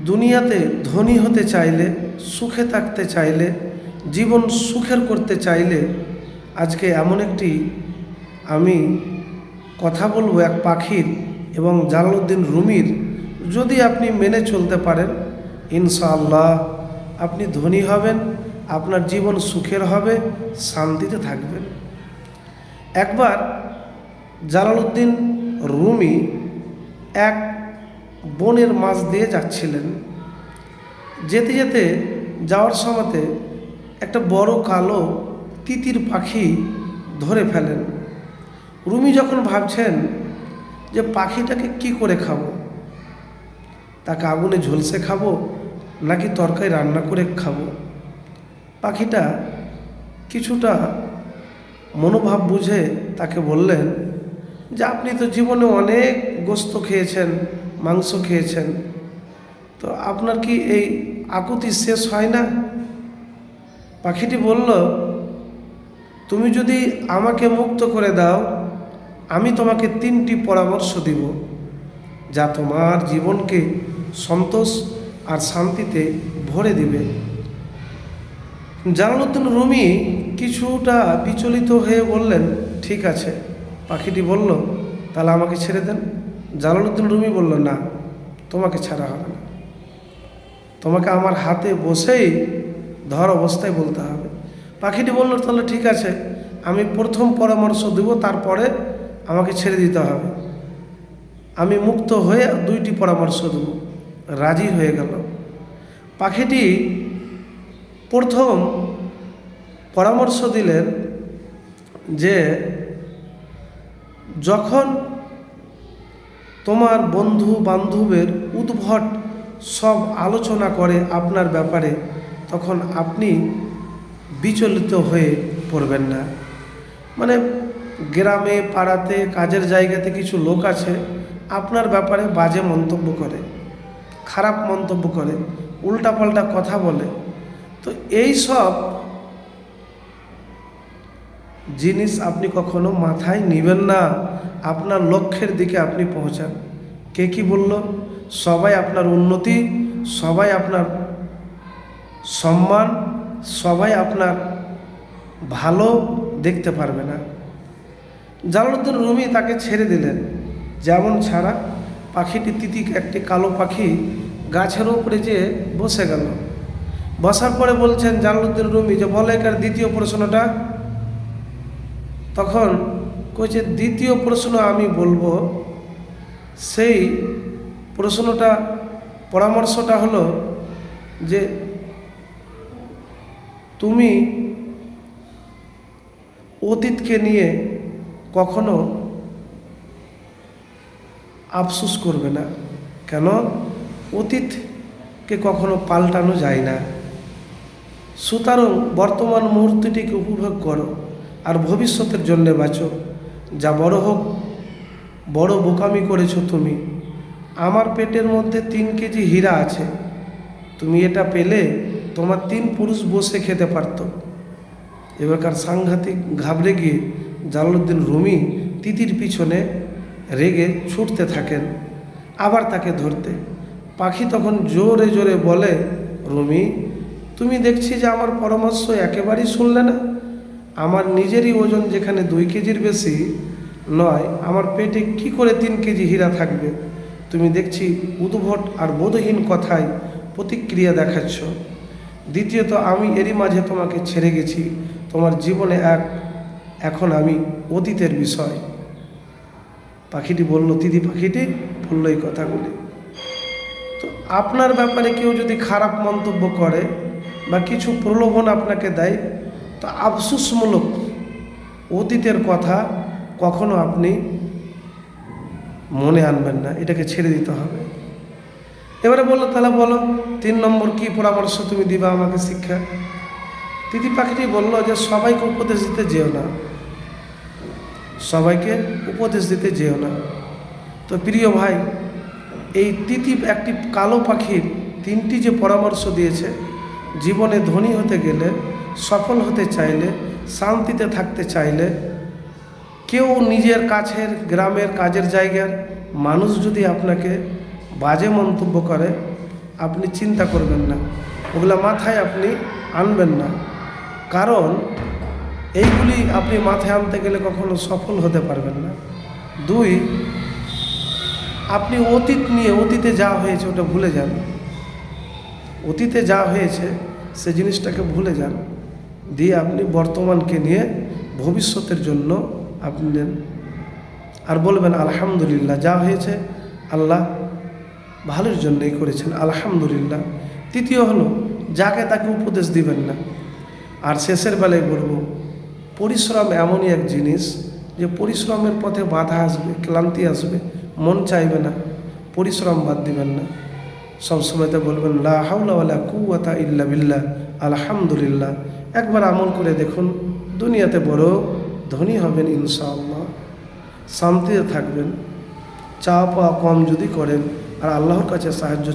দুনিয়াতে ধনী হতে চাইলে, সুখে থাকতে চাইলে, জীবন সুখের করতে চাইলে আজকে এমন একটি আমি কথা বলবো এক পাখির এবং জালালউদ্দিন রুমির। যদি আপনি মেনে চলতে পারেন, ইনশাআল্লাহ আপনি ধনী হবেন, আপনার জীবন সুখের হবে, শান্তিতে থাকবেন। একবার জালালউদ্দিন রুমি এক বনের মাঝ দিয়ে যাচ্ছিলেন। যেতে যেতে যাওয়ার সময়তে একটা বড় কালো তিতির পাখি ধরে ফেলেন। রুমি যখন ভাবছেন যে পাখিটাকে কি করে খাবো, তাকে আগুনে ঝলসে খাবো নাকি তরকারি রান্না করে খাবো, পাখিটা কিছুটা মনোভাব বুঝে তাকে বললেন যে আপনি তো জীবনে অনেক গোস্ত খেয়েছেন, মাংস খেয়েছেন, তো আপনার কি এই আকুতি শেষ হয় না? পাখিটি বলল, তুমি যদি আমাকে মুক্ত করে দাও, আমি তোমাকে 3টি পরামর্শ দিব যা তোমার জীবনকে সন্তোষ আর শান্তিতে ভরে দিবে। জালালউদ্দিন রুমি কিছুটা বিচলিত হয়ে বললেন, ঠিক আছে। পাখিটি বলল, তাহলে আমাকে ছেড়ে দেন। জালালউদ্দিন রুমি বলল, না, তোমাকে ছাড়া হবে না, তোমাকে আমার হাতে বসেই ধর অবস্থায় বলতে হবে। পাখিটি বলল, তাহলে ঠিক আছে, আমি প্রথম পরামর্শ দেব, তারপরে আমাকে ছেড়ে দিতে হবে। আমি মুক্ত হয়ে 2টি পরামর্শ দেব। রাজি হয়ে গেল। পাখিটি প্রথম পরামর্শ দিলেন যে যখন তোমার বন্ধু বান্ধবের উদ্ভট সব আলোচনা করে আপনার ব্যাপারে, তখন আপনি বিচলিত হয়ে পড়বেন না। মানে গ্রামে পাড়াতে কাজের জায়গাতে কিছু লোক আছে আপনার ব্যাপারে বাজে মন্তব্য করে, খারাপ মন্তব্য করে, উল্টাপাল্টা কথা বলে। তো এই সব জিনিস আপনি কখনো মাথায় নেবেন না। আপনার লক্ষ্যের দিকে আপনি পৌঁছান। কে কি বলল, সবাই আপনার উন্নতি, সবাই আপনার সম্মান, সবাই আপনার ভালো দেখতে পারবে না। জালালউদ্দিন রুমি তাকে ছেড়ে দিলেন। যেমন ছাড়া, পাখিটি একটি কালো পাখি গাছের উপরে যেয়ে বসে গেল। বসার পরে বলছেন জালালউদ্দিন রুমি যে বলে এর দ্বিতীয় প্রশ্নটা। তখন কইছে, দ্বিতীয় প্রশ্ন আমি বলবো। সেই প্রশ্নটা, পরামর্শটা হলো যে তুমি অতীতকে নিয়ে কখনো আফসোস করবে না। কেন? অতীতকে কখনো পাল্টানো যায় না। সুতরাং বর্তমান মুহূর্তটিকে উপভোগ করো আর ভবিষ্যতের জন্য বাঁচো। যা বড় হোক, বড় বোকামি করেছো তুমি। আমার পেটের মধ্যে 3 কেজি হীরা আছে, তুমি এটা পেলে তোমার 3 পুরুষ বসে খেতে পারত। এবারকার সাংঘাতিক ঘাবড়ে গিয়ে জালালউদ্দিন রুমি তিতির পিছনে রেগে ছুটতে থাকেন, আবার তাকে ধরতে। পাখি তখন জোরে জোরে বলে, রুমি, তুমি দেখছি যে আমার পরামর্শ একেবারেই শুনলে না। আমার নিজেরই ওজন যেখানে 2 কেজির বেশি নয়, আমার পেটে কি করে 3 কেজি হীরা থাকবে? তুমি দেখছি উদ্ভট আর বোধহীন কথায় প্রতিক্রিয়া দেখাচ্ছ। দ্বিতীয়ত, আমি এরই মাঝে তোমাকে ছেড়ে গেছি। তোমার জীবনে এখন আমি অতীতের বিষয়। পাখিটি বলল, পাখিটি বলল এই কথাগুলি। তো আপনার ব্যাপারে কেউ যদি খারাপ মন্তব্য করে বা কিছু প্রলোভন আপনাকে দেয়, তো আফসোসমূলক অতীতের কথা কখনো আপনি মনে আনবেন না, এটাকে ছেড়ে দিতে হবে। এবারে বললো, তাহলে বলো 3 নম্বর কি পরামর্শ তুমি দিবা আমাকে শিক্ষা? পাখিটি বলল যে সবাইকে উপদেশ দিতে যেও না, সবাইকে উপদেশ দিতে যেও না। তো প্রিয় ভাই, এই একটি কালো পাখির 3টি যে পরামর্শ দিয়েছে, জীবনে ধনী হতে গেলে, সফল হতে চাইলে, শান্তিতে থাকতে চাইলে, কেউ নিজের কাছের গ্রামের কাজের জায়গার মানুষ যদি আপনাকে বাজে মন্তব্য করে, আপনি চিন্তা করবেন না, ওগুলা মাথায় আপনি আনবেন না। কারণ এইগুলি আপনি মাথায় আনতে গেলে কখনো সফল হতে পারবেন না। 2, আপনি অতীত নিয়ে, অতীতে যা হয়েছে ওটা ভুলে যান। অতীতে যা হয়েছে সে জিনিসটাকে ভুলে যান, দিয়ে আপনি বর্তমানকে নিয়ে ভবিষ্যতের জন্য আপনি নেন। আর বলবেন আলহামদুলিল্লাহ, যা হয়েছে আল্লাহ ভালোর জন্যই করেছেন, আলহামদুলিল্লাহ। 3 হলো, যাকে তাকে উপদেশ দিবেন না। আর শেষের বেলায় বলবো, পরিশ্রম এমনই এক জিনিস যে পরিশ্রমের পথে বাধা আসবে, ক্লান্তি আসবে, মন চাইবে না, পরিশ্রম বাদ দিবেন না। সবসময়তে বলবেন লা হাওলা ওয়ালা কুওয়াতা ইল্লা বিল্লাহ, আলহামদুলিল্লাহ। একবার আমল করে দেখুন, দুনিয়াতে বড় ধনী হবেন ইনশাআল্লাহ, শান্তিতে থাকবেন। চাওয়া পাওয়া কম যদি করেন আর আল্লাহর কাছে সাহায্য